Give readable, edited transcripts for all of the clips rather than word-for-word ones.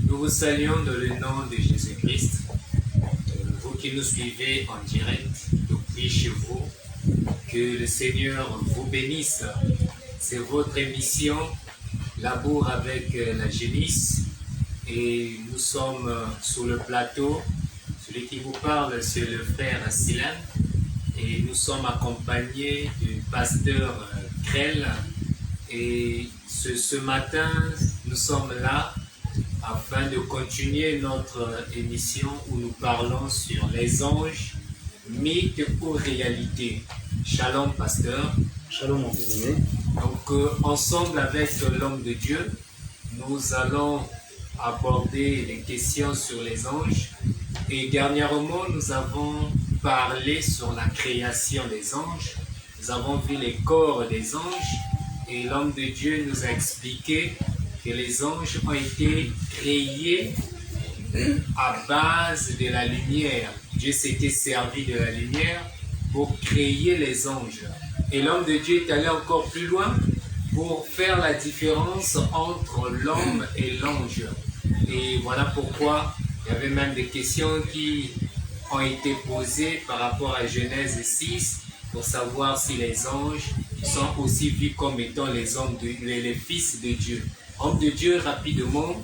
Nous vous saluons dans le nom de Jésus-Christ. Vous qui nous suivez en direct depuis chez vous, que le Seigneur vous bénisse. C'est votre émission Labour avec la jeunesse et nous sommes sur le plateau. Celui qui vous parle, c'est le frère Silan et nous sommes accompagnés du pasteur Krell. Et ce matin, nous sommes là afin de continuer notre émission où nous parlons sur les anges, mythes ou réalités. Shalom, pasteur. Shalom, mon bien-aimé. Donc, ensemble avec l'homme de Dieu, nous allons aborder les questions sur les anges. Et dernièrement, nous avons parlé sur la création des anges. Nous avons vu les corps des anges. Et l'homme de Dieu nous a expliqué que les anges ont été créés à base de la lumière. Dieu s'était servi de la lumière pour créer les anges. Et l'homme de Dieu est allé encore plus loin pour faire la différence entre l'homme et l'ange. Et voilà pourquoi il y avait même des questions qui ont été posées par rapport à Genèse 6 pour savoir si les anges sont aussi vus comme étant les fils de Dieu. Homme de Dieu, rapidement,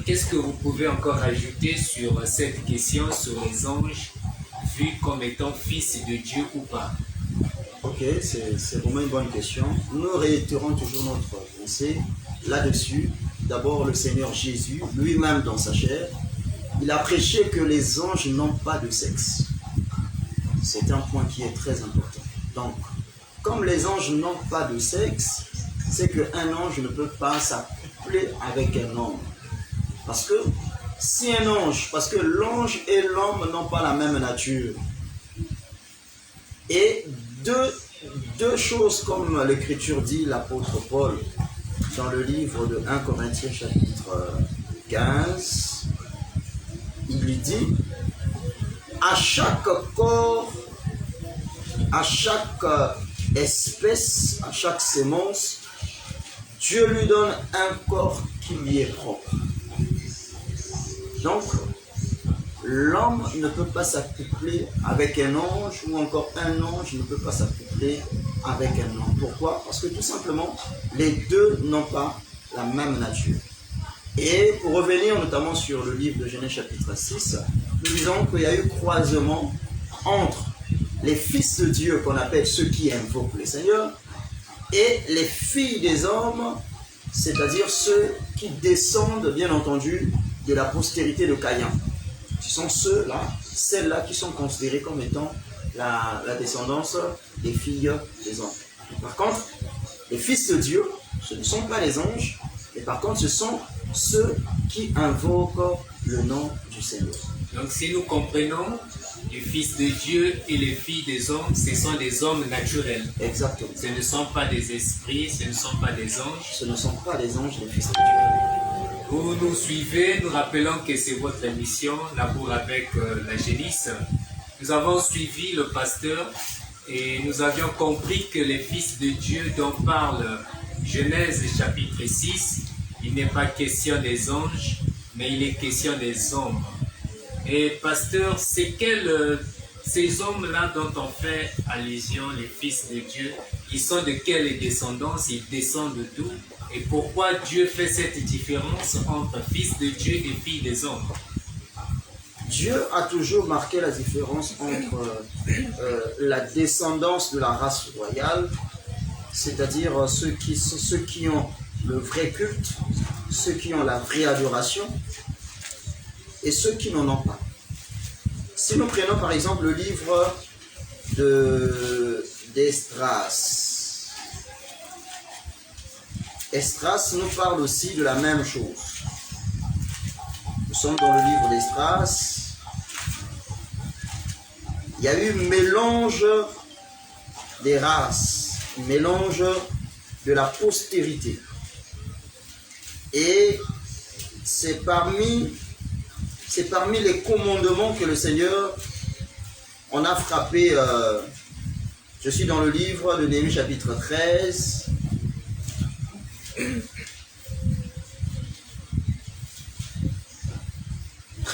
qu'est-ce que vous pouvez encore ajouter sur cette question sur les anges vus comme étant fils de Dieu ou pas? Ok, c'est vraiment une bonne question. Nous réitérons toujours notre pensée là-dessus. D'abord, le Seigneur Jésus, lui-même dans sa chair, il a prêché que les anges n'ont pas de sexe. C'est un point qui est très important. Donc, comme les anges n'ont pas de sexe, c'est qu'un ange ne peut pas s'accoupler avec un homme. Parce que si un ange, parce que l'ange et l'homme n'ont pas la même nature. Et deux choses, comme l'Écriture dit, l'apôtre Paul, dans le livre de 1 Corinthiens chapitre 15, il lui dit, à chaque corps, à chaque espèce, à chaque sémence, Dieu lui donne un corps qui lui est propre. Donc, l'homme ne peut pas s'accoupler avec un ange ou encore un ange ne peut pas s'accoupler avec un homme. Pourquoi? Parce que tout simplement, les deux n'ont pas la même nature. Et pour revenir notamment sur le livre de Genèse chapitre 6, nous disons qu'il y a eu croisement entre les fils de Dieu qu'on appelle ceux qui invoquent le Seigneur et les filles des hommes, c'est-à-dire ceux qui descendent bien entendu de la postérité de Caïn. Ce sont ceux-là, celles-là qui sont considérées comme étant la descendance des filles des hommes. Par contre, les fils de Dieu, ce ne sont pas les anges, mais par contre ce sont ceux qui invoquent le nom du Seigneur. Donc si nous comprenons, les fils de Dieu et les filles des hommes, ce sont des hommes naturels. Exactement. Ce ne sont pas des esprits, ce ne sont pas des anges. Ce ne sont pas des anges, les fils de Dieu. Vous nous suivez, nous rappelons que c'est votre émission, Labour avec la jeunesse. Nous avons suivi le pasteur et nous avions compris que les fils de Dieu dont parle Genèse chapitre 6, il n'est pas question des anges, mais il est question des hommes. Et pasteur, c'est ces hommes-là dont on fait allusion, les fils de Dieu, ils sont de quelle descendance, ils descendent d'où? Et pourquoi Dieu fait cette différence entre fils de Dieu et filles des hommes? Dieu a toujours marqué la différence entre la descendance de la race royale, c'est-à-dire ceux qui ont le vrai culte, ceux qui ont la vraie adoration, et ceux qui n'en ont pas. Si nous prenons par exemple le livre d'Esdras, Esdras nous parle aussi de la même chose. Nous sommes dans le livre d'Esdras. Il y a eu mélange des races, mélange de la postérité. Et c'est parmi les commandements que le Seigneur en a frappé. Je suis dans le livre de Néhémie chapitre 13.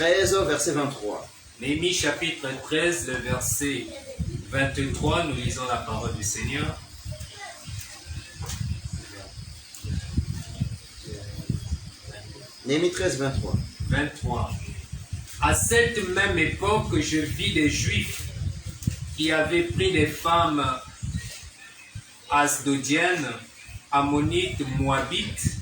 13, verset 23. Néhémie chapitre 13, le verset 23, nous lisons la parole du Seigneur. Néhémie 13, 23. 23. À cette même époque, je vis des Juifs qui avaient pris des femmes asdodiennes, ammonites, moabites.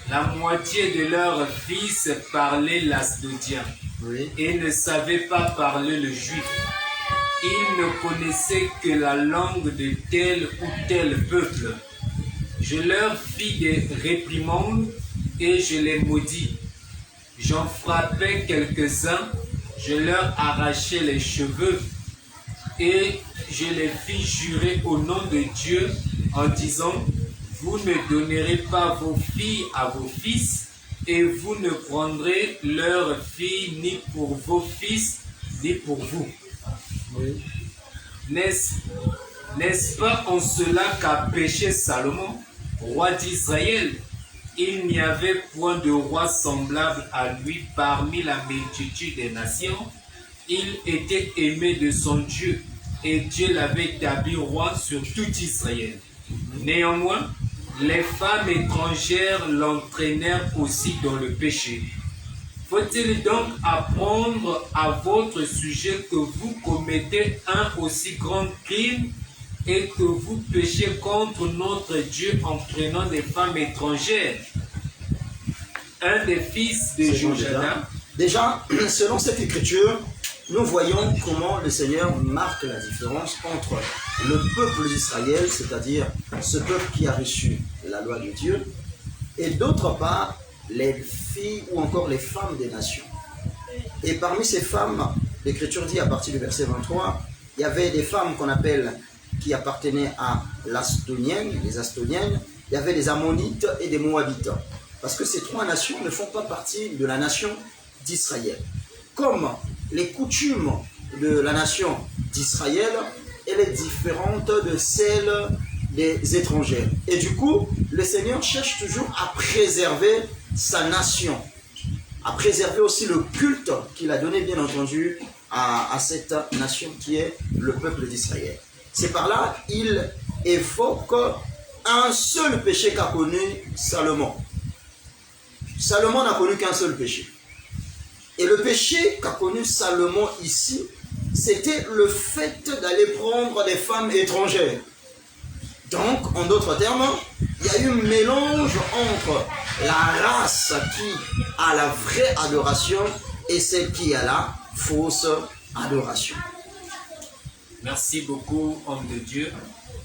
La moitié de leurs fils parlaient l'asdodien Oui. et ne savaient pas parler le juif. Ils ne connaissaient que la langue de tel ou tel peuple. Je leur fis des réprimandes et je les maudis. J'en frappais quelques-uns, je leur arrachai les cheveux et je les fis jurer au nom de Dieu en disant: vous ne donnerez pas vos filles à vos fils et vous ne prendrez leurs filles ni pour vos fils ni pour vous. Oui. N'est-ce pas en cela qu'a péché Salomon, roi d'Israël? Il n'y avait point de roi semblable à lui parmi la multitude des nations. Il était aimé de son Dieu et Dieu l'avait établi roi sur tout Israël. Néanmoins, les femmes étrangères l'entraînèrent aussi dans le péché. Faut-il donc apprendre à votre sujet que vous commettez un aussi grand crime et que vous péchez contre notre Dieu en prenant des femmes étrangères? Un des fils de Jojada. Déjà, selon cette écriture, nous voyons comment le Seigneur marque la différence entre le peuple d'Israël, c'est-à-dire ce peuple qui a reçu la loi de Dieu, et d'autre part, les filles ou encore les femmes des nations. Et parmi ces femmes, l'Écriture dit à partir du verset 23, il y avait des femmes qu'on appelle, qui appartenaient à l'Astonienne, les Astoniennes, il y avait des Ammonites et des Moabites. Parce que ces trois nations ne font pas partie de la nation d'Israël. Comme les coutumes de la nation d'Israël, elle est différente de celle des étrangers. Et du coup, le Seigneur cherche toujours à préserver sa nation, à préserver aussi le culte qu'il a donné, bien entendu, à cette nation qui est le peuple d'Israël. C'est par là qu'il évoque un seul péché qu'a connu Salomon. Salomon n'a connu qu'un seul péché. Et le péché qu'a connu Salomon ici, c'était le fait d'aller prendre des femmes étrangères. Donc, en d'autres termes, il y a eu un mélange entre la race qui a la vraie adoration et celle qui a la fausse adoration. Merci beaucoup, homme de Dieu.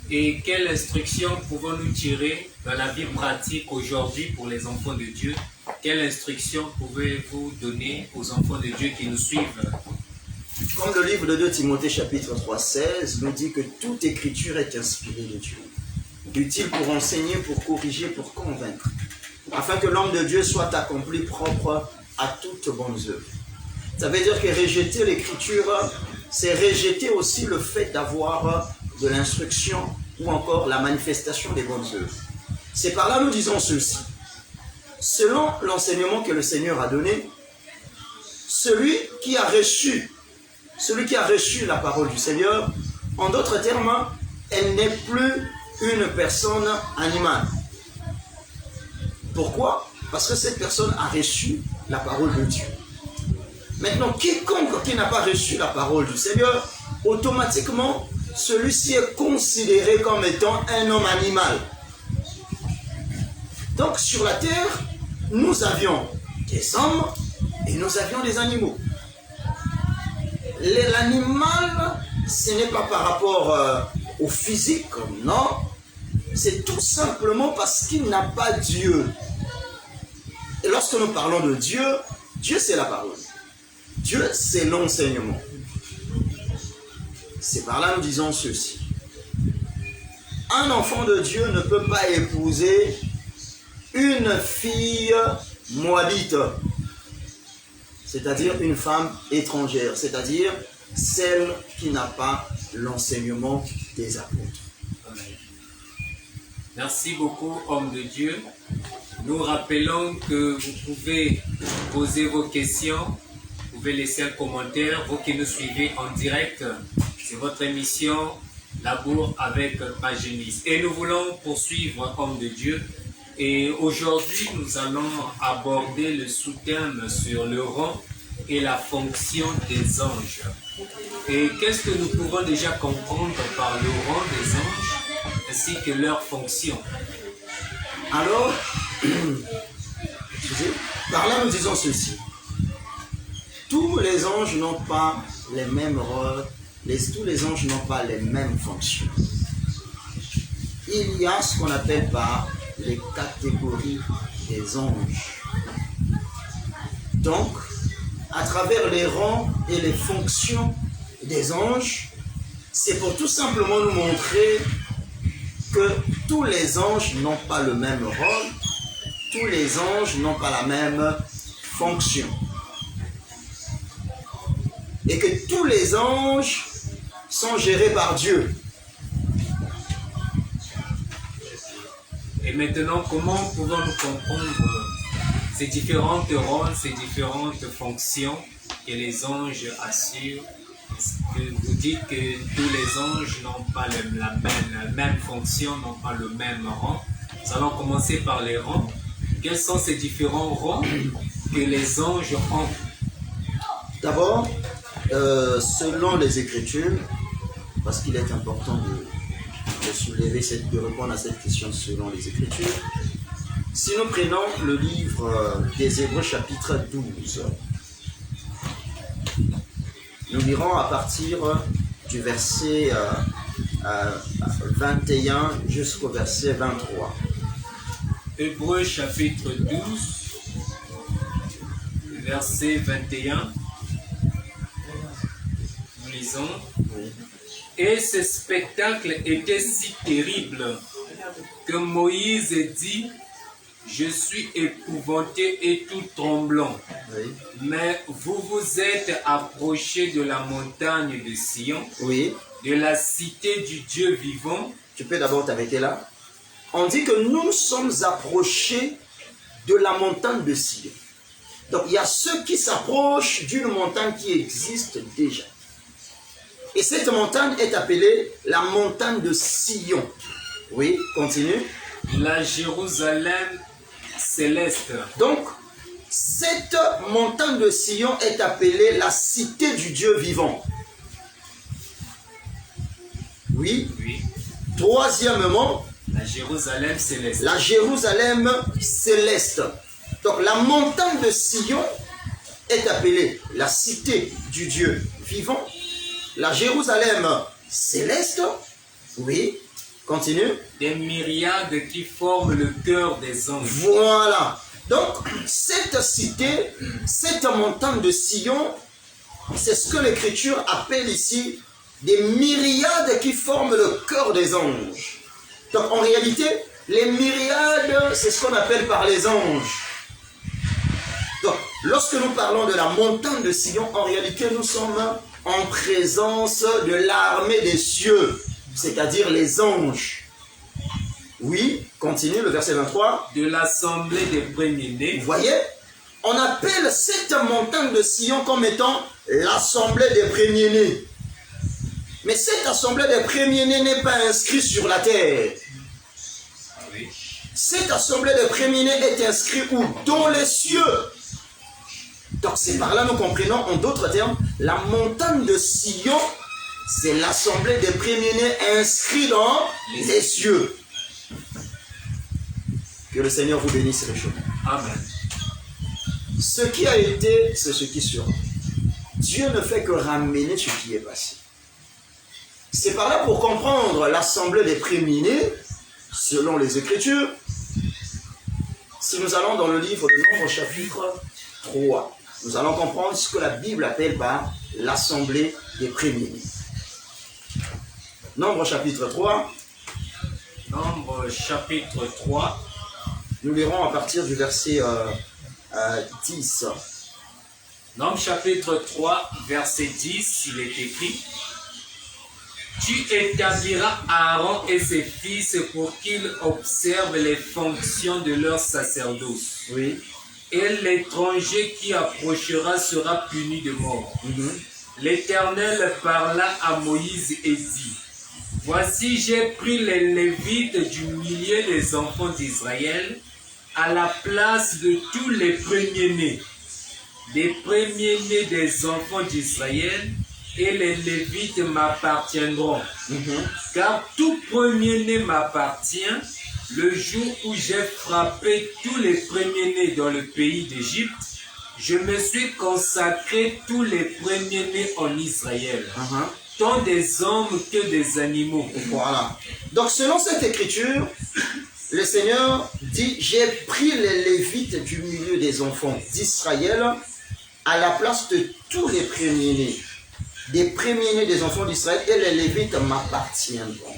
Et quelle instruction pouvons-nous tirer dans la vie pratique aujourd'hui pour les enfants de Dieu? Quelle instruction pouvez-vous donner aux enfants de Dieu qui nous suivent? Comme le livre de 2 Timothée chapitre 3, 16 nous dit que toute écriture est inspirée de Dieu, utile pour enseigner, pour corriger, pour convaincre, afin que l'homme de Dieu soit accompli propre à toutes bonnes œuvres. Ça veut dire que rejeter l'écriture, c'est rejeter aussi le fait d'avoir de l'instruction ou encore la manifestation des bonnes œuvres. C'est par là nous disons ceci. Selon l'enseignement que le Seigneur a donné, celui qui a reçu la parole du Seigneur, en d'autres termes, elle n'est plus une personne animale. Pourquoi? Parce que cette personne a reçu la parole de Dieu. Maintenant, quiconque qui n'a pas reçu la parole du Seigneur, automatiquement, celui-ci est considéré comme étant un homme animal. Donc, sur la terre, nous avions des hommes et nous avions des animaux. L'animal, ce n'est pas par rapport au physique, non. C'est tout simplement parce qu'il n'a pas Dieu. Et lorsque nous parlons de Dieu, Dieu c'est la parole. Dieu c'est l'enseignement. C'est par là nous disons ceci. Un enfant de Dieu ne peut pas épouser une fille moabite, c'est-à-dire une femme étrangère, c'est-à-dire celle qui n'a pas l'enseignement des apôtres. Merci beaucoup, homme de Dieu. Nous rappelons que vous pouvez poser vos questions, vous pouvez laisser un commentaire. Vous qui nous suivez en direct, c'est votre émission Labour avec Magénis. Et nous voulons poursuivre, homme de Dieu. Et aujourd'hui, nous allons aborder le sous-thème sur le rang et la fonction des anges. Et qu'est-ce que nous pouvons déjà comprendre par le rang des anges ainsi que leur fonction? Alors, par là nous disons ceci. Tous les anges n'ont pas les mêmes rôles, tous les anges n'ont pas les mêmes fonctions. Il y a ce qu'on appelle par les catégories des anges. Donc, à travers les rangs et les fonctions des anges, c'est pour tout simplement nous montrer que tous les anges n'ont pas le même rôle, tous les anges n'ont pas la même fonction. Et que tous les anges sont gérés par Dieu. Et maintenant, comment pouvons-nous comprendre ces différentes rôles, ces différentes fonctions que les anges assurent? Est-ce que vous dites que tous les anges n'ont pas la même fonction, n'ont pas le même rang? Nous allons commencer par les rangs. Quels sont ces différents rangs que les anges ont? D'abord, selon les Écritures, parce qu'il est important de répondre à cette question selon les Écritures, si nous prenons le livre des Hébreux chapitre 12, nous lirons à partir du verset 21 jusqu'au verset 23. Hébreux chapitre 12, verset 21. Nous lisons. Et ce spectacle était si terrible que Moïse dit: je suis épouvanté et tout tremblant. Oui. Mais vous vous êtes approchés de la montagne de Sion, Oui. de la cité du Dieu vivant. Tu peux d'abord t'arrêter là. On dit que nous nous sommes approchés de la montagne de Sion. Donc il y a ceux qui s'approchent d'une montagne qui existe déjà. Et cette montagne est appelée la montagne de Sion. Oui, continue. La Jérusalem céleste. Donc, cette montagne de Sion est appelée la cité du Dieu vivant. Oui. Oui. Troisièmement, La Jérusalem céleste. la Jérusalem céleste. Donc, la montagne de Sion est appelée la cité du Dieu vivant. La Jérusalem céleste, oui, continue. Des myriades qui forment le cœur des anges. Voilà. Donc, cette cité, cette montagne de Sion, c'est ce que l'Écriture appelle ici des myriades qui forment le cœur des anges. Donc, en réalité, les myriades, c'est ce qu'on appelle par les anges. Donc, lorsque nous parlons de la montagne de Sion, en réalité, nous sommes en présence de l'armée des cieux, c'est-à-dire les anges. Oui, continue le verset 23. De l'assemblée des premiers-nés. Vous voyez, on appelle cette montagne de Sion comme étant l'assemblée des premiers-nés. Mais cette assemblée des premiers-nés n'est pas inscrite sur la terre. Oui. Cette assemblée des premiers-nés est inscrite où? Dans les cieux. Donc c'est par là nous comprenons, en d'autres termes, la montagne de Sion, c'est l'assemblée des premiers-nés inscrits dans les cieux. Que le Seigneur vous bénisse les choses. Amen. Ce qui a été, c'est ce qui sera. Dieu ne fait que ramener ce qui est passé. C'est par là pour comprendre l'assemblée des premiers-nés, selon les Écritures. Si nous allons dans le livre de Nombre chapitre 3, nous allons comprendre ce que la Bible appelle par l'assemblée des premiers-nés. Nombre chapitre 3. Nombre chapitre 3. Nous lirons à partir du verset 10. Nombre chapitre 3, verset 10, il est écrit: tu établiras Aaron et ses fils pour qu'ils observent les fonctions de leur sacerdoce. Oui. et l'étranger qui approchera sera puni de mort. L'Éternel parla à Moïse et dit, voici, j'ai pris les Lévites du milieu des enfants d'Israël à la place de tous les premiers-nés. Les premiers-nés des enfants d'Israël et les Lévites m'appartiendront. Car tout premier-né m'appartient le jour où j'ai frappé tous les premiers-nés dans le pays d'Égypte. Je me suis consacré tous les premiers-nés en Israël, tant des hommes que des animaux. Voilà. Donc selon cette écriture, le Seigneur dit, j'ai pris les Lévites du milieu des enfants d'Israël à la place de tous les premiers-nés. Des premiers-nés des enfants d'Israël et les Lévites m'appartiendront.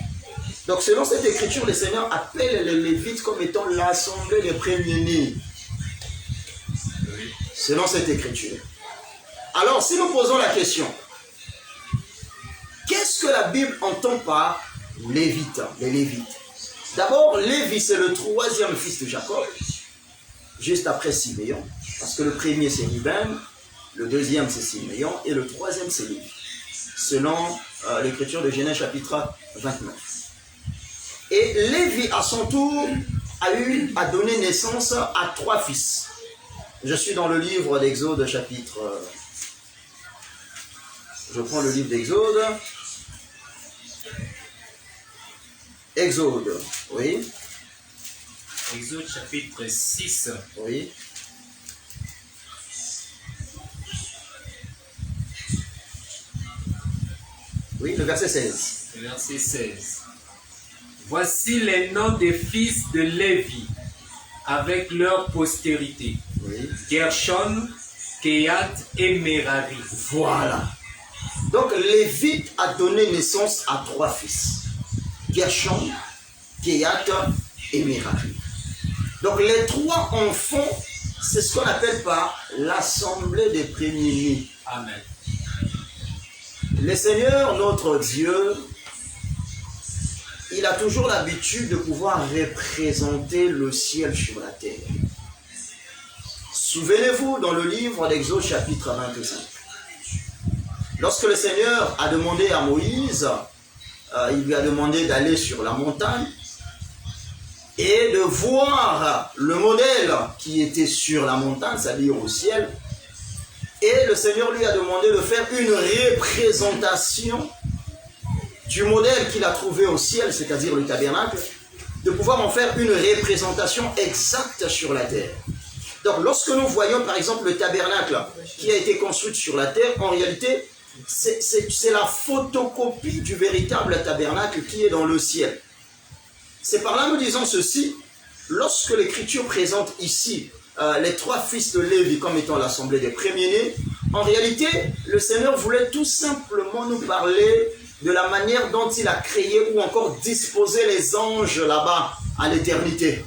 Donc selon cette écriture, le Seigneur appelle les Lévites comme étant l'assemblée des premiers-nés. Selon cette écriture. Alors si nous posons la question, qu'est-ce que la Bible entend par Lévites, les Lévites? D'abord, Lévi, c'est le troisième fils de Jacob, juste après Siméon, parce que le premier c'est Ruben, le deuxième c'est Siméon, et le troisième c'est Lévi, selon l'écriture de Genèse chapitre 29. Et Lévi, à son tour, a donné naissance à 3 fils. Je suis dans le livre d'Exode chapitre... Je prends le livre d'Exode. Exode, oui. Exode chapitre 6. Oui. Oui, le verset 16. Le verset 16. Voici les noms des fils de Lévi, avec leur postérité. Oui. Gershon, Kehat et Merari. Voilà. Donc Lévi a donné naissance à 3 fils. Gershon, Kehat et Merari. Donc les 3 enfants, c'est ce qu'on appelle par l'assemblée des premiers-nés. Amen. Le Seigneur, notre Dieu, il a toujours l'habitude de pouvoir représenter le ciel sur la terre. Souvenez-vous dans le livre d'Exode chapitre 25. Lorsque le Seigneur a demandé à Moïse, il lui a demandé d'aller sur la montagne et de voir le modèle qui était sur la montagne, c'est-à-dire au ciel. Et le Seigneur lui a demandé de faire une représentation du modèle qu'il a trouvé au ciel, c'est-à-dire le tabernacle, de pouvoir en faire une représentation exacte sur la terre. Donc lorsque nous voyons par exemple le tabernacle qui a été construit sur la terre, en réalité, c'est la photocopie du véritable tabernacle qui est dans le ciel. C'est par là nous disons ceci, lorsque l'Écriture présente ici les 3 fils de Lévi comme étant l'assemblée des premiers-nés, en réalité, le Seigneur voulait tout simplement nous parler de la manière dont il a créé ou encore disposé les anges là-bas à l'éternité.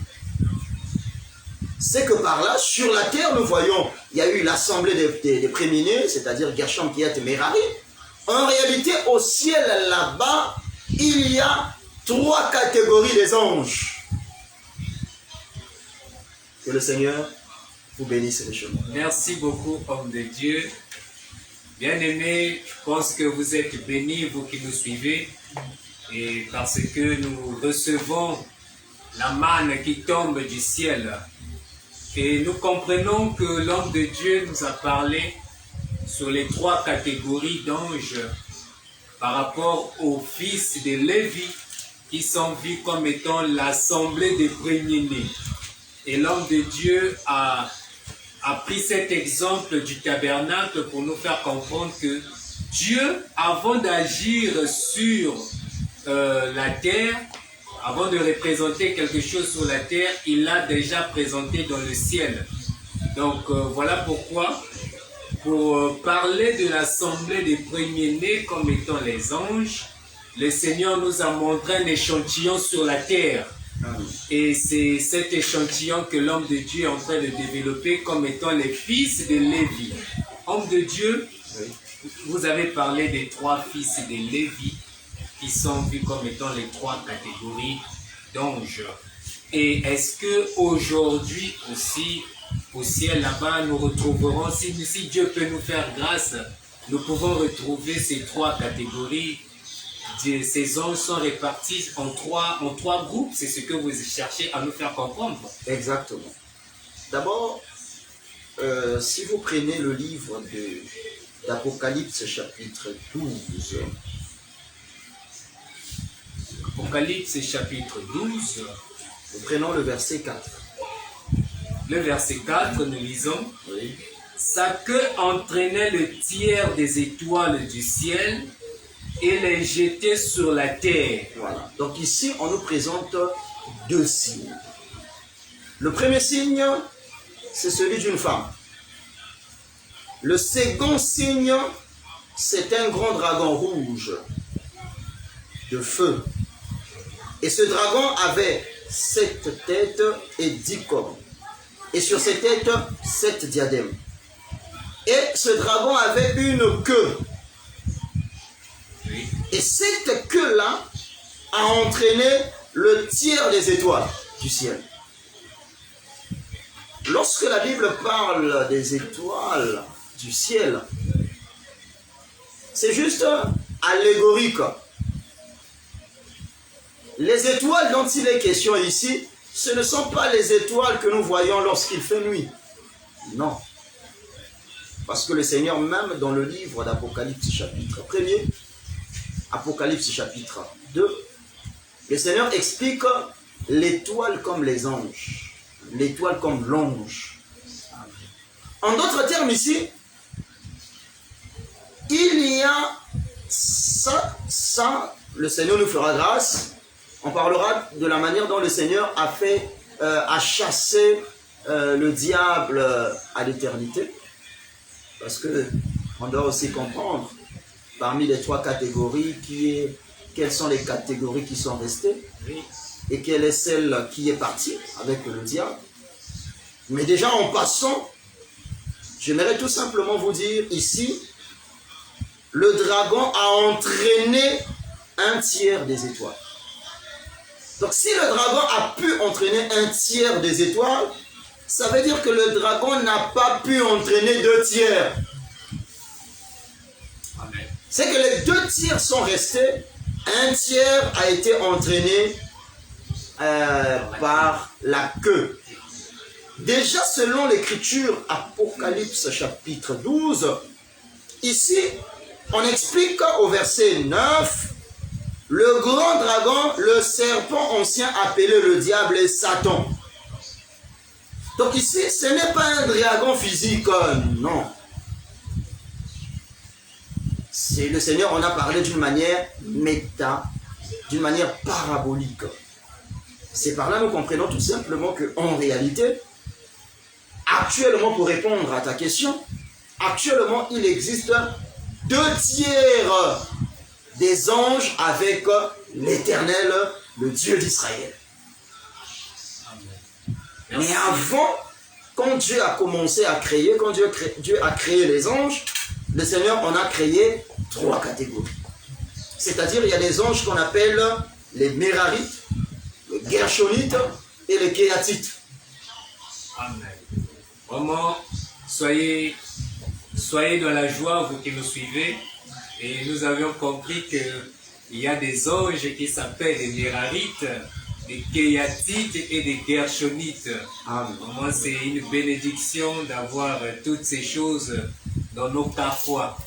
C'est que par là, sur la terre, nous voyons, il y a eu l'assemblée des premiers-nés, c'est-à-dire Gershon, Kehat et Merari. En réalité, au ciel là-bas, il y a 3 catégories des anges. Que le Seigneur vous bénisse les chemins. Merci beaucoup, homme de Dieu. Bien-aimés, je pense que vous êtes bénis, vous qui nous suivez, et parce que nous recevons la manne qui tombe du ciel. Et nous comprenons que l'homme de Dieu nous a parlé sur les 3 catégories d'anges par rapport aux fils de Lévi qui sont vus comme étant l'assemblée des premiers-nés. Et l'homme de Dieu a pris cet exemple du tabernacle pour nous faire comprendre que Dieu, avant d'agir sur la terre, avant de représenter quelque chose sur la terre, il l'a déjà présenté dans le ciel. Donc voilà pourquoi, pour parler de l'assemblée des premiers-nés comme étant les anges, le Seigneur nous a montré un échantillon sur la terre. Et c'est cet échantillon que l'homme de Dieu est en train de développer comme étant les fils de Lévi. Homme de Dieu, vous avez parlé des 3 fils de Lévi qui sont vus comme étant les 3 catégories d'anges. Et est-ce que aujourd'hui aussi, au ciel là-bas, nous retrouverons, si Dieu peut nous faire grâce, nous pouvons retrouver ces trois catégories. Ces anges sont répartis en trois groupes. C'est ce que vous cherchez à nous faire comprendre. Exactement. D'abord, si vous prenez le livre d'Apocalypse chapitre 12, Apocalypse chapitre 12, nous prenons le verset 4. Le verset 4, nous lisons. Oui. Sa queue entraînait le tiers des étoiles du ciel et les jetait sur la terre. Voilà. Donc ici, on nous présente deux signes. Le premier signe, c'est celui d'une femme. Le second signe, c'est un grand dragon rouge de feu. Et ce dragon avait 7 têtes et 10 cornes. Et sur ces têtes, 7 diadèmes. Et ce dragon avait une queue. Et cette queue-là a entraîné le tiers des étoiles du ciel. Lorsque la Bible parle des étoiles du ciel, c'est juste allégorique. Les étoiles dont il est question ici, ce ne sont pas les étoiles que nous voyons lorsqu'il fait nuit. Non. Parce que le Seigneur, même dans le livre d'Apocalypse chapitre 1er, Apocalypse chapitre 2, le Seigneur explique l'étoile comme les anges, l'étoile comme l'ange. En d'autres termes ici, il y a ça, le Seigneur nous fera grâce. On parlera de la manière dont le Seigneur a chassé le diable à l'éternité. Parce qu'on doit aussi comprendre, parmi les 3 catégories, quelles sont les catégories qui sont restées et quelle est celle qui est partie avec le diable. Mais déjà en passant, j'aimerais tout simplement vous dire ici, le dragon a entraîné un tiers des étoiles. Donc si le dragon a pu entraîner un tiers des étoiles, ça veut dire que le dragon n'a pas pu entraîner 2 tiers. C'est que les 2 tiers sont restés, un tiers a été entraîné par la queue. Déjà selon l'écriture Apocalypse chapitre 12, ici on explique au verset 9, le grand dragon, le serpent ancien appelé le diable et Satan. Donc ici, ce n'est pas un dragon physique, non. C'est le Seigneur, on a parlé d'une manière d'une manière parabolique. C'est par là nous comprenons tout simplement qu'en réalité, actuellement, pour répondre à ta question, actuellement, il existe 2 tiers des anges avec l'Éternel, le Dieu d'Israël. Mais avant, quand Dieu a commencé à créer, quand Dieu a créé les anges, le Seigneur en a créé 3 catégories. C'est-à-dire, il y a des anges qu'on appelle les Mérarites, les Gershonites et les Kéatites. Amen. Vraiment, soyez dans la joie, vous qui nous suivez. Et nous avions compris qu'il y a des anges qui s'appellent des Mérarites, des Kéatites et des Gershonites. Vraiment, c'est une bénédiction d'avoir toutes ces choses dans nos carrefours.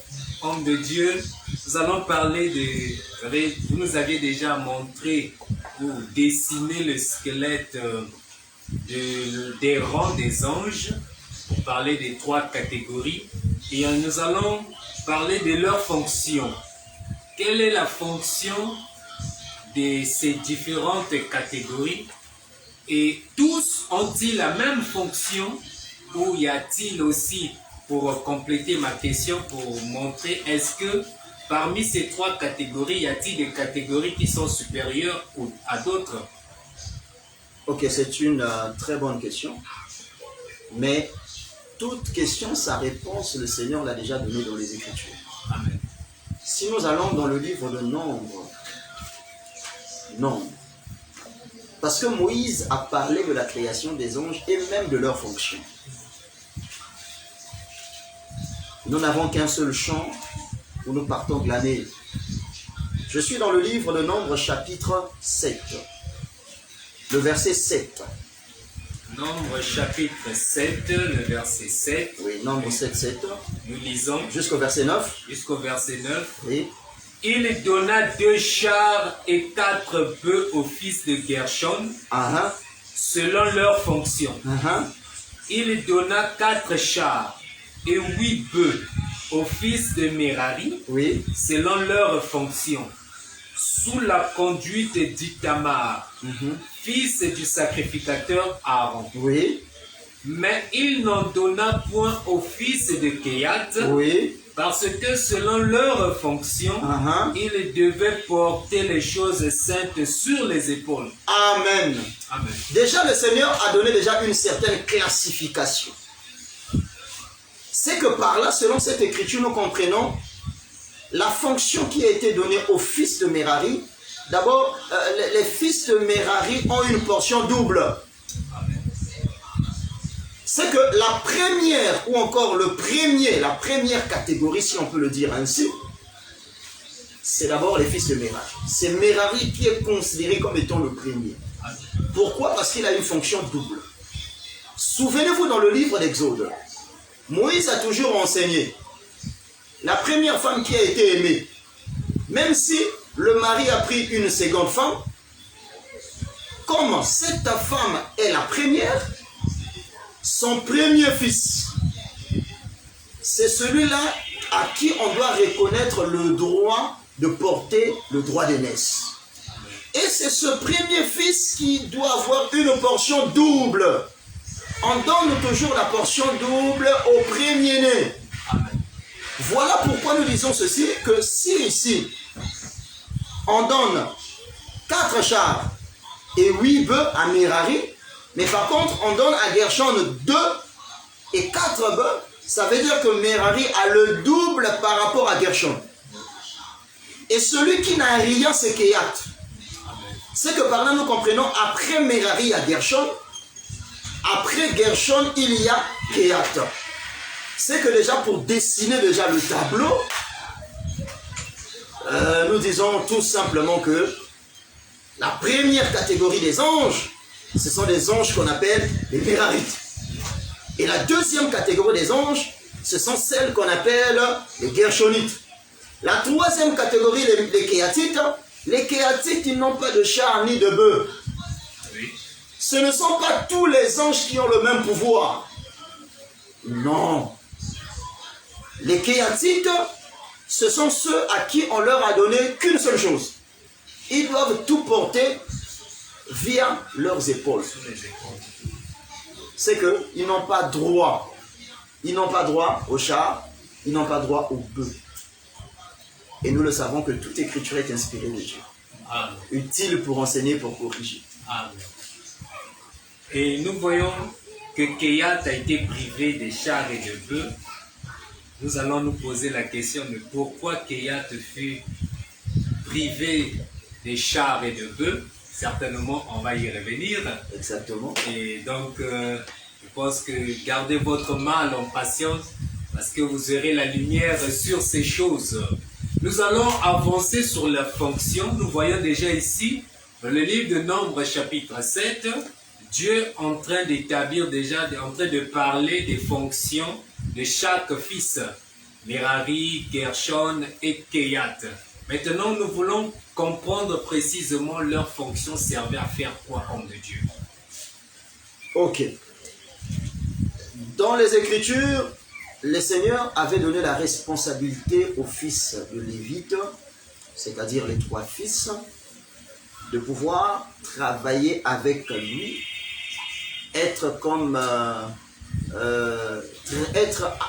Homme de Dieu, nous allons parler vous nous aviez déjà montré ou dessiné le squelette des rangs des anges, pour parler des 3 catégories. Et nous allons parler de leur fonction. Quelle est la fonction de ces différentes catégories? Et tous ont-ils la même fonction? Ou y a-t-il aussi, pour compléter ma question, pour montrer, est-ce que parmi ces 3 catégories, y a-t-il des catégories qui sont supérieures à d'autres? Ok, c'est une très bonne question. Mais toute question, sa réponse, le Seigneur l'a déjà donnée dans les Écritures. Amen. Si nous allons dans le livre de Nombre, parce que Moïse a parlé de la création des anges et même de leur fonction. nous n'avons qu'un seul champ où nous partons glaner. Je suis dans le livre de Nombre chapitre 7, le verset 7. Nombre chapitre 7, le verset 7. Oui, Nombre 7, 7. Nous lisons jusqu'au verset 9. Jusqu'au verset 9. Oui. Il donna 2 chars et 4 bœufs aux fils de Gershon, selon leur fonction. Il donna 4 chars et 8 bœufs aux fils de Merari, oui, selon leur fonction, sous la conduite d'Itamar, fils du sacrificateur Aaron. Oui. Mais il n'en donna point aux fils de Kehat, oui, parce que selon leur fonction, ils devaient porter les choses saintes sur les épaules. Amen. Amen. Déjà, le Seigneur a donné déjà une certaine classification. C'est que par là, selon cette écriture, nous comprenons la fonction qui a été donnée aux fils de Merari. D'abord, les fils de Merari ont une portion double. C'est que la première, ou encore le premier, la première catégorie, si on peut le dire ainsi, c'est d'abord les fils de Merari. C'est Merari qui est considéré comme étant le premier. Pourquoi? Parce qu'il a une fonction double. Souvenez-vous dans le livre d'Exode, Moïse a toujours enseigné. La première femme qui a été aimée, même si le mari a pris une seconde femme, comme cette femme est la première, son premier fils, c'est celui-là à qui on doit reconnaître le droit de porter le droit d'aînesse. Et c'est ce premier fils qui doit avoir une portion double. On donne toujours la portion double au premier-né. Voilà pourquoi nous disons ceci, que si ici, on donne 4 chars et 8 bœufs à Merari, mais par contre, on donne à Gershon 2 et 4 bœufs, ça veut dire que Merari a le double par rapport à Gershon. Et celui qui n'a rien, c'est Kehat. C'est que par là, nous comprenons, après Merari, il y a Gershon. Après Gershon, il y a Kehat. C'est que déjà, pour dessiner déjà le tableau, nous disons tout simplement que la première catégorie des anges, ce sont des anges qu'on appelle les Merarites. Et la deuxième catégorie des anges, ce sont celles qu'on appelle les Gershonites. La troisième catégorie, les Kéatites, ils n'ont pas de char ni de bœuf. Ce ne sont pas tous les anges qui ont le même pouvoir. Non. Les Kéatites, ce sont ceux à qui on leur a donné qu'une seule chose. Ils doivent tout porter via leurs épaules. C'est qu'ils n'ont pas droit. Ils n'ont pas droit au char, ils n'ont pas droit au bœuf. Et nous le savons que toute écriture est inspirée de Dieu. Amen. Utile pour enseigner, pour corriger. Amen. Et nous voyons que Kehat a été privé des chars et de bœufs. Nous allons nous poser la question de pourquoi Kehat fut privé des chars et de bœufs. Certainement, on va y revenir. Exactement. Et donc, je pense que gardez votre mal en patience parce que vous aurez la lumière sur ces choses. Nous allons avancer sur la fonction. Nous voyons déjà ici, dans le livre de Nombre chapitre 7, Dieu en train d'établir déjà, en train de parler des fonctions de chaque fils. Merari, Gershon et Kehat. Maintenant, nous voulons comprendre précisément leur fonction servait à faire quoi, homme de Dieu. Ok. Dans les Écritures, le Seigneur avait donné la responsabilité aux fils de Lévite, c'est-à-dire les 3 fils, de pouvoir travailler avec lui, être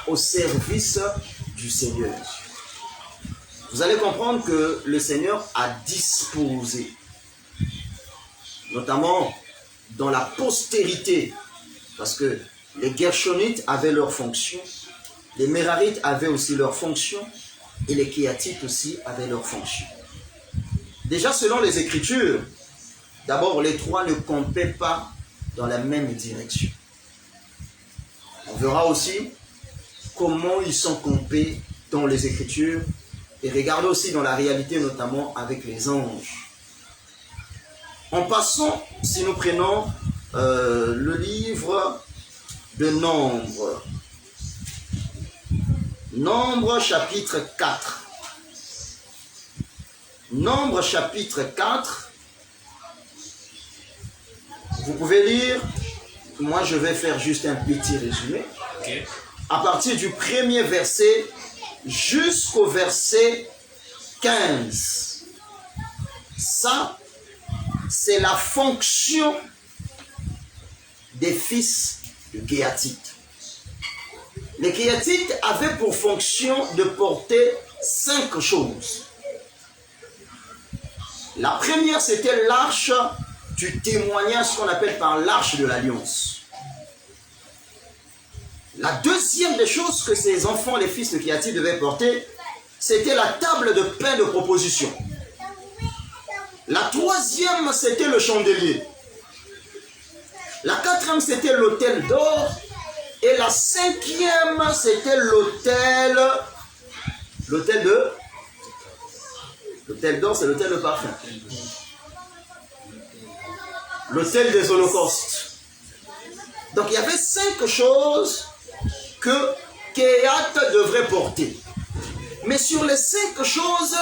au service du Seigneur. Vous allez comprendre que le Seigneur a disposé, notamment dans la postérité, parce que les Gershonites avaient leur fonction, les Merarites avaient aussi leur fonction, et les Kéatites aussi avaient leur fonction. Déjà, selon les Écritures, d'abord, les 3 ne campaient pas dans la même direction. On verra aussi comment ils sont campés dans les Écritures et regardez aussi dans la réalité, notamment avec les anges. En passant, si nous prenons le livre de Nombre, Nombre chapitre 4. Nombre chapitre 4, vous pouvez lire, moi je vais faire juste un petit résumé, Ok. à partir du premier verset jusqu'au verset 15. Ça, c'est la fonction des fils de Kéatites. Les Kéatites avaient pour fonction de porter 5 choses. La première, c'était l'arche du témoignage, ce qu'on appelle par l'arche de l'alliance. La deuxième des choses que ces enfants, les fils de Kéatites, devaient porter, c'était la table de pain de proposition. La troisième, c'était le chandelier. La quatrième, c'était l'autel d'or. Et la cinquième, c'était l'autel de... L'autel d'or, c'est l'autel de parfum. L'autel des holocaustes. Donc il y avait 5 choses que Kéat devrait porter. Mais sur les 5 choses,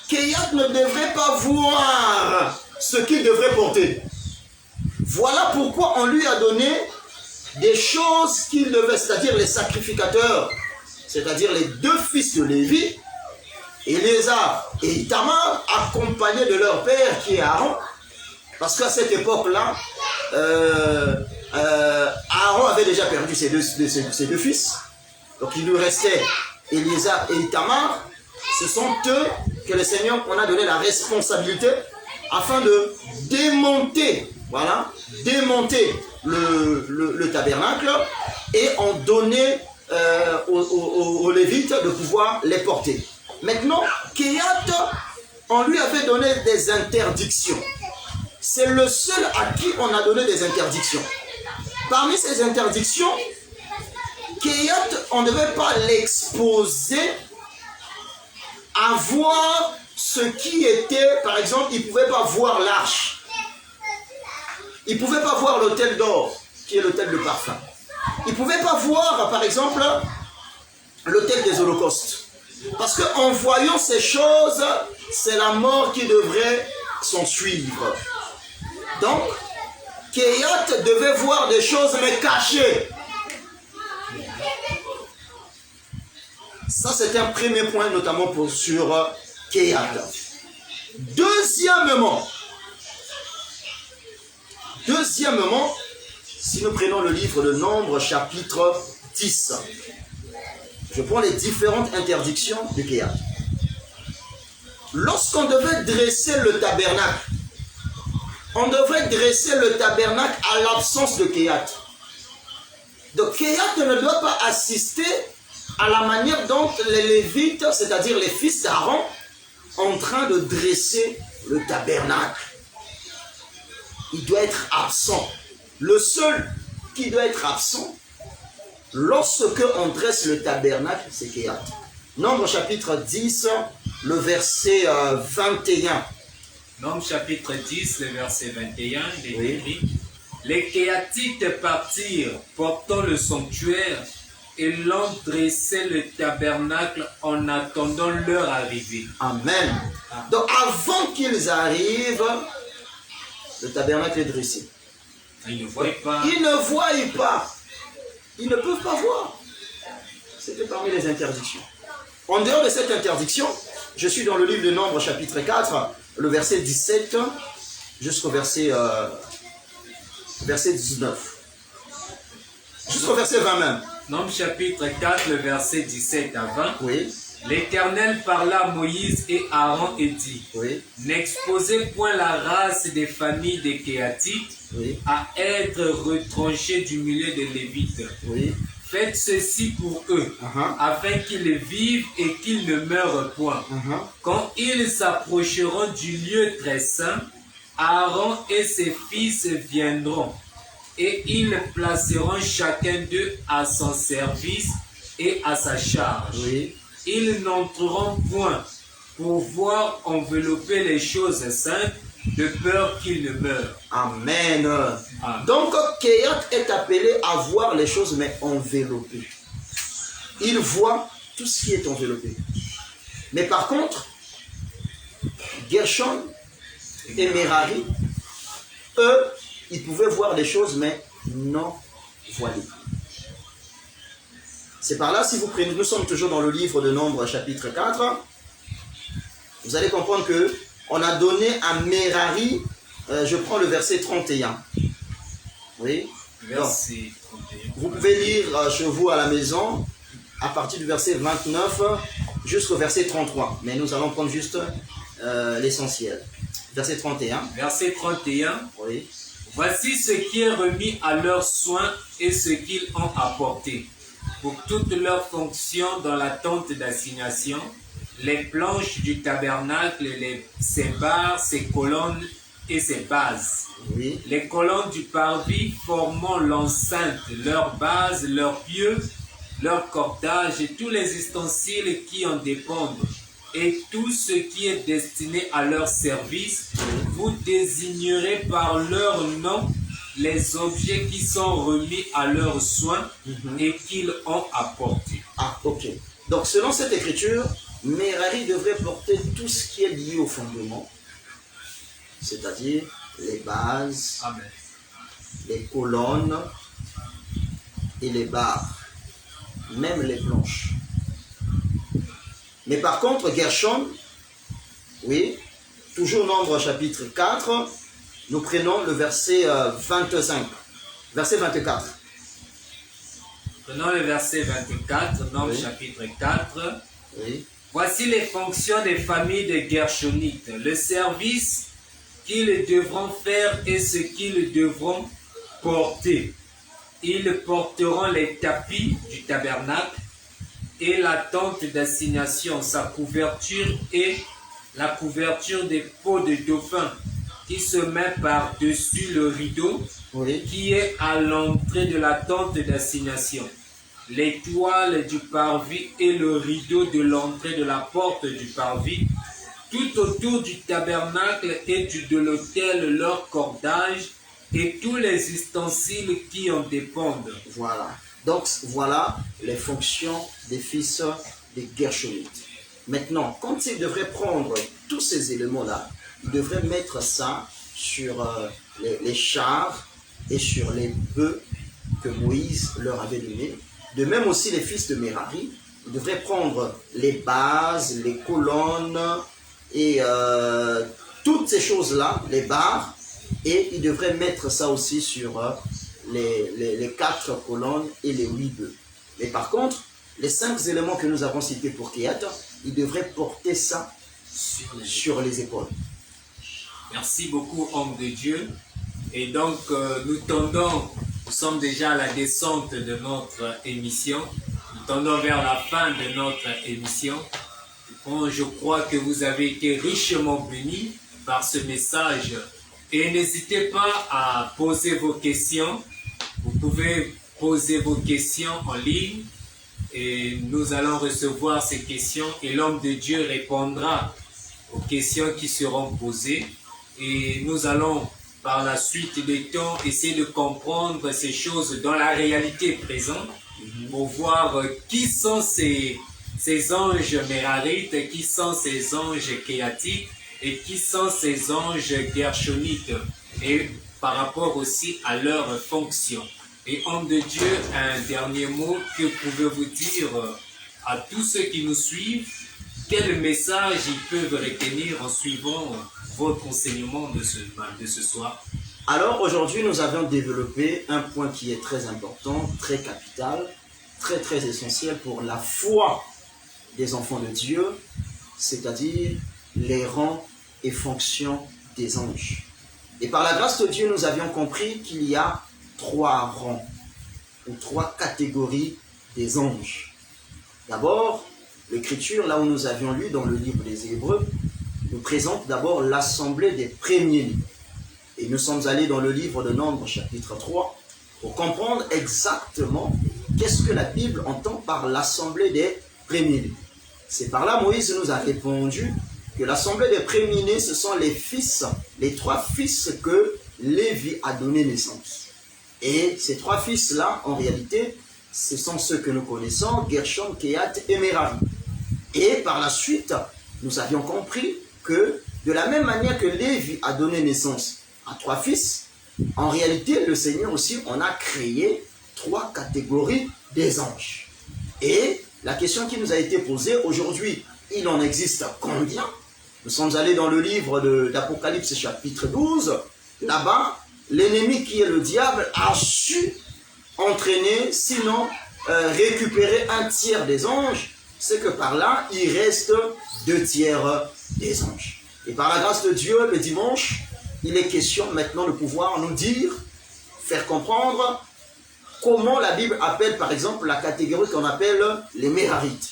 Kéat ne devrait pas voir ce qu'il devrait porter. Voilà pourquoi on lui a donné des choses qu'il devait, c'est-à-dire les sacrificateurs, c'est-à-dire les 2 fils de Lévi, Éléazar et Itamar, accompagnés de leur père qui est Aaron, parce qu'à cette époque-là, Aaron avait déjà perdu ses deux fils, donc il lui restait Éléazar et Itamar. Ce sont eux que le Seigneur on a donné la responsabilité afin de démonter, voilà, démonter le tabernacle et en donner aux Lévites de pouvoir les porter. Maintenant, Kéat, on lui avait donné des interdictions. C'est le seul à qui on a donné des interdictions. Parmi ces interdictions, Kéat, on ne devait pas l'exposer à voir ce qui était, par exemple, il ne pouvait pas voir l'arche. Il ne pouvait pas voir l'autel d'or, qui est l'autel de parfum. Il ne pouvait pas voir, par exemple, l'autel des holocaustes. Parce qu'en voyant ces choses, c'est la mort qui devrait s'en suivre. Donc, Kéat devait voir des choses, mais cachées. Ça, c'est un premier point, notamment sur Kéat. Deuxièmement, si nous prenons le livre de Nombre, chapitre 10, je prends les différentes interdictions de Kéat. Lorsqu'on devait dresser le tabernacle, on devrait dresser le tabernacle à l'absence de Kéat. Donc Kéat ne doit pas assister à la manière dont les Lévites, c'est-à-dire les fils d'Aaron, en train de dresser le tabernacle. Il doit être absent. Le seul qui doit être absent, lorsque on dresse le tabernacle, c'est Kéat. Nombre chapitre 10, le verset 21. Nombre chapitre 10, le verset 21, il est Oui. écrit: Les Kéatites partirent portant le sanctuaire et l'ont dressé le tabernacle en attendant leur arrivée. Amen. Donc avant qu'ils arrivent, le tabernacle est dressé. Ils ne voient pas. Ils ne voient pas. Ils ne peuvent pas voir. C'était parmi les interdictions. En dehors de cette interdiction, je suis dans le livre de Nombre, chapitre 4, le verset 17 jusqu'au verset 19. Jusqu'au verset 20 même. Nombre chapitre 4, le verset 17 à 20. Oui, L'Éternel parla à Moïse et Aaron et dit: oui, N'exposez point la race des familles des Kéatites oui, à être retranchée du milieu des Lévites. oui. Faites ceci pour eux, afin qu'ils vivent et qu'ils ne meurent point. Quand ils s'approcheront du lieu très saint, Aaron et ses fils viendront, et ils placeront chacun d'eux à son service et à sa charge. Oui. Ils n'entreront point pour voir envelopper les choses saintes de peur qu'ils ne meurent. Amen. Amen. Donc, Kéat est appelé à voir les choses, mais enveloppées. Il voit tout ce qui est enveloppé. Mais par contre, Gershon et Merari, eux, ils pouvaient voir les choses, mais non voilées. C'est par là, si vous prenez, nous sommes toujours dans le livre de Nombres, chapitre 4, vous allez comprendre que on a donné à Merari, je prends le verset 31. Oui. Verset 31. Vous pouvez lire chez vous à la maison, à partir du verset 29 jusqu'au verset 33. Mais nous allons prendre juste l'essentiel. Verset 31. Verset 31. Oui. Voici ce qui est remis à leurs soins et ce qu'ils ont apporté pour toutes leurs fonctions dans la tente d'assignation, les planches du tabernacle, ses barres, ses colonnes et ses bases. Oui. Les colonnes du parvis formant l'enceinte, leurs bases, leurs pieux, leurs cordages et tous les ustensiles qui en dépendent, et tout ce qui est destiné à leur service, vous désignerez par leur nom les objets qui sont remis à leurs soins et qu'ils ont apportés. Ah, ok. Donc, selon cette écriture, Merari devrait porter tout ce qui est lié au fondement, c'est-à-dire les bases, Amen. les colonnes et les barres, même les planches. Mais par contre, Gershon, oui, toujours Nombre chapitre 4, nous prenons le verset 25, verset 24. Prenons le verset 24, Nombre Oui. chapitre 4. Oui, Voici les fonctions des familles de Gershonites, le service qu'ils devront faire et ce qu'ils devront porter. Ils porteront les tapis du tabernacle et la tente d'assignation, sa couverture et la couverture des peaux de dauphin qui se met par-dessus le rideau oui, qui est à l'entrée de la tente d'assignation, les toiles du parvis et le rideau de l'entrée de la porte du parvis, tout autour du tabernacle et de l'autel leur cordage et tous les ustensiles qui en dépendent. voilà. Donc, voilà les fonctions des fils des Gershonites. Maintenant, quand ils devraient prendre tous ces éléments-là, ils devraient mettre ça sur les chars et sur les bœufs que Moïse leur avait donnés. De même aussi les fils de Merari, ils devraient prendre les bases, les colonnes et toutes ces choses-là, les barres, et ils devraient mettre ça aussi sur les 4 colonnes et les 8 bœufs. Mais par contre, les 5 éléments que nous avons cités pour Kéat, ils devraient porter ça sur les épaules. Merci beaucoup, homme de Dieu. Et donc, nous sommes déjà à la descente de notre émission. Nous tendons vers la fin de notre émission. Bon, je crois que vous avez été richement bénis par ce message. Et n'hésitez pas à poser vos questions. Vous pouvez poser vos questions en ligne et nous allons recevoir ces questions et l'homme de Dieu répondra aux questions qui seront posées. Et nous allons, par la suite des temps, essayer de comprendre ces choses dans la réalité présente pour voir qui sont ces anges mérarites, qui sont ces anges kéatiques et qui sont ces anges gershonites et par rapport aussi à leur fonction. Et homme de Dieu, un dernier mot, que pouvez-vous dire à tous ceux qui nous suivent? Quel message ils peuvent retenir en suivant votre enseignement de ce soir? Alors aujourd'hui, nous avons développé un point qui est très important, très capital, très très essentiel pour la foi des enfants de Dieu, c'est-à-dire les rangs et fonctions des anges. Et par la grâce de Dieu, nous avions compris qu'il y a 3 rangs ou 3 catégories des anges. D'abord, l'écriture, là où nous avions lu dans le livre des Hébreux, nous présente d'abord l'assemblée des premiers-nés. Et nous sommes allés dans le livre de Nombres, chapitre 3, pour comprendre exactement qu'est-ce que la Bible entend par l'assemblée des prémunés? C'est par là Moïse nous a répondu que l'assemblée des prémunés, ce sont les fils, les 3 fils que Lévi a donné naissance. Et ces 3 fils-là, en réalité, ce sont ceux que nous connaissons, Gershon, Kehat et Merari. Et par la suite, nous avions compris que de la même manière que Lévi a donné naissance à 3 fils, en réalité, le Seigneur aussi, on a créé 3 catégories des anges. Et la question qui nous a été posée, aujourd'hui, il en existe combien? Nous sommes allés dans le livre d'Apocalypse chapitre 12. Là-bas, l'ennemi qui est le diable a su entraîner, sinon récupérer 1/3 des anges. C'est que par là, il reste 2/3 des anges. Et par la grâce de Dieu, le dimanche, il est question maintenant de pouvoir nous dire, faire comprendre comment la Bible appelle par exemple la catégorie qu'on appelle les Mérarites.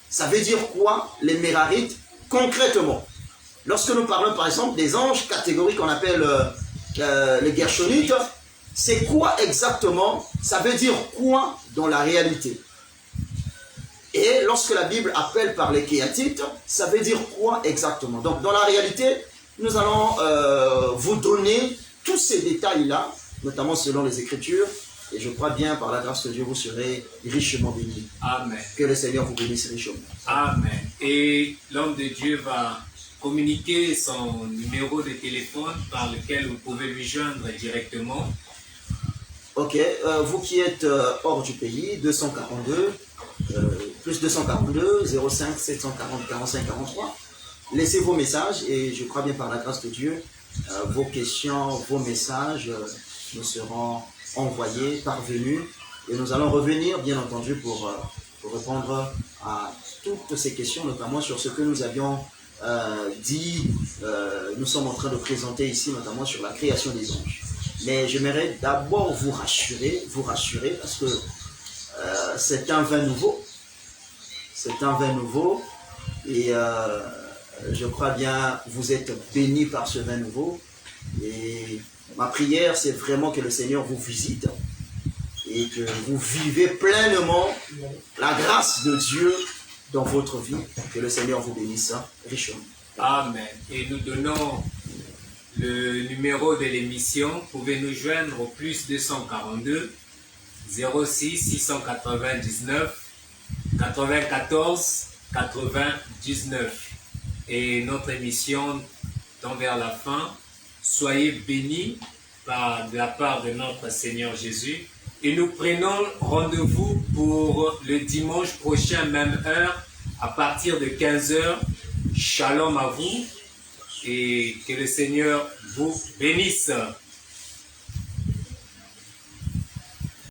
Ça veut dire quoi les Mérarites concrètement? Lorsque nous parlons par exemple des anges, catégorie qu'on appelle les Gershonites, c'est quoi exactement? Ça veut dire quoi dans la réalité? Et lorsque la Bible appelle par les Kéatites, ça veut dire quoi exactement? Donc dans la réalité, nous allons vous donner tous ces détails-là, notamment selon les Écritures, et je crois bien par la grâce de Dieu, vous serez richement bénis. Amen. Que le Seigneur vous bénisse richement. Amen. Et l'homme de Dieu va communiquer son numéro de téléphone par lequel vous pouvez lui joindre directement. Ok, vous qui êtes hors du pays, 242, plus 242, 05 740 45 43. Laissez vos messages et je crois bien par la grâce de Dieu, vos questions, vos messages nous seront envoyés, parvenus et nous allons revenir bien entendu pour répondre à toutes ces questions, notamment sur ce que nous avions dit, nous sommes en train de présenter ici, notamment sur la création des anges. Mais j'aimerais d'abord vous rassurer parce que c'est un vin nouveau. C'est un vin nouveau et je crois bien vous êtes bénis par ce vin nouveau. Et ma prière, c'est vraiment que le Seigneur vous visite et que vous vivez pleinement la grâce de Dieu dans votre vie. Que le Seigneur vous bénisse richement. Amen. Et nous donnons le numéro de l'émission. Vous pouvez nous joindre au plus 242 06 699 94 99. Et notre émission tend vers la fin. Soyez bénis de la part de notre Seigneur Jésus. Et nous prenons rendez-vous pour le dimanche prochain, même heure, à partir de 15h. Shalom à vous et que le Seigneur vous bénisse.